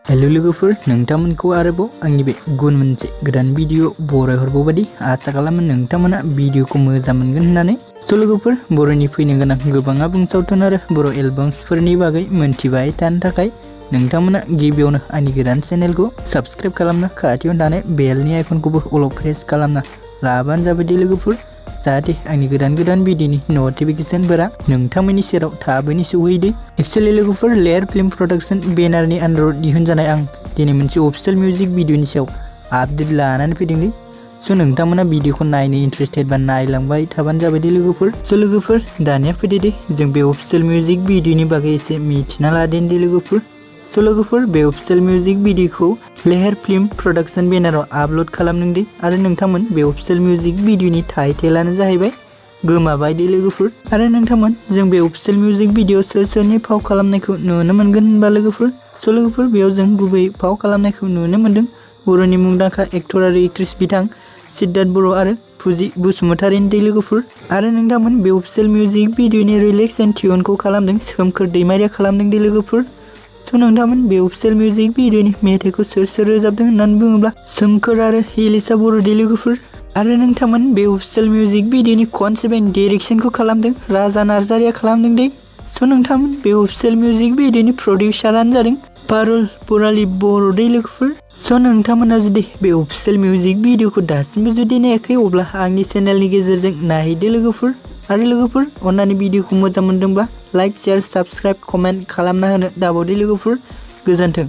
Hello लोगोफोर नोंथांमोनखौ आरोबाव आंनि बे गुबुन मोनसे गोदान भिडिअ बरायहरबावबायदि आसा खालामो नोंथांमोना भिडिअखौ मोजां मोनगोन होननानै। स' लोगोफोर बर'नि फैनो गोनां गोबां आबुं सावथुन आरो बर' एलबामफोरनि बागै मोनथिबाय थानो थाखाय नोंथांमोना गिबियावनो आंनि गोदान चेनेलखौ साबस्क्राइब खालामना खाथियाव थानाय बेलनि आइकनखौबो अल प्रेस खालामना लाबानो जाबाय दे लोगोफोर, जाहाथे आंनि गोदान भिडिअनि नटिफिकेशनफोरा नोंथांमोननि सेराव थाबैनो सौहैदो। एक्चुअली लोगोफोर लेहार फिल्म प्रोडक्शन बेनारनि आन्डाराव दिहुनजानाय आं दिनै मोनसे अफिशियेल मिउजिक भिडिअनि सायाव आपडेट लानानै फैदों दे। स' नोंथांमोना भिडिअखौ नायनो इन्टारेस्टेड बा नायलांबाय थाबानो जाबाय दे लोगोफोर। स' लोगोफोर दानिया फैदो दे जों बे अफिशियेल मिउजिक भिडिअनि बागै एसे मिथिना लादों दे लोगोफोर। स' लोगोफोर बे अफिशियेल मिउजिक भिडिअखौ लेहार फिल्म प्रोडक्शन बेनाराव आपल'ड खालामदों दे आरो नोंथांमोन बे अफिशियेल मिउजिक भिडिअनि टाइटेलानो जाहैबाय गोमाबाय दे लोगोफोर। आरो नोंथांमोन जों बे अफिशियेल मिउजिक भिडिअ सोरनि फाव खालामनायखौ नुनो मोनगोन होनबा लोगोफोर। स' लोगोफोर बेयाव जों गुबै फाव खालामनायखौ नुनो मोनदों बर'नि मुंदांखा एक्टर आरो एक्ट्रेस बिथां सिद्धार्थ बर' आरो फुजि बसुमतारिनि दे लोगोफोर। आरो नोंथांमोन बे अफिशियेल मिउजिक भिडिअनि रिलिक्स एन्ड टिउनखौ खालामदों सोमखोर दैमारिया खालामदों दे लोगोफोर। स' नोंथांमोन बे अफिशियेल मिउजिक भिडिअनि मेथाइखौ सोर रोजाबदों होननानै बुङोब्ला सोमखोर आरो एलिसा बर' दे लोगोफोर। आरो नोंथांमोन बे अफिशियेल मिउजिक भिडिअनि कनसेप्ट एन्ड डाइरेक्शनखौ खालामदों राजा नार्जारिया खालामदों दे। स' नोंथांमोन बे अफिशियेल मिउजिक भिडिअनि प्रडिउसारानो जादों पारुल बरालि बर' दे लोगोफोर। स' नोंथांमोना जुदि बे अफिशियेल मिउजिक भिडिअखौ दासिमबो जुदि नायाखै अब्ला आंनि चेनेलनि गेजेरजों नायहैदो लोगोफोर। आरो लोगोफोर अन्नानै भिडिअखौ मोजां मोनदोंबा लाइक शेयार साबस्क्राइब कमेन्ट खालामना होनो दाबावदो लोगोफोर। गोजोन्थों।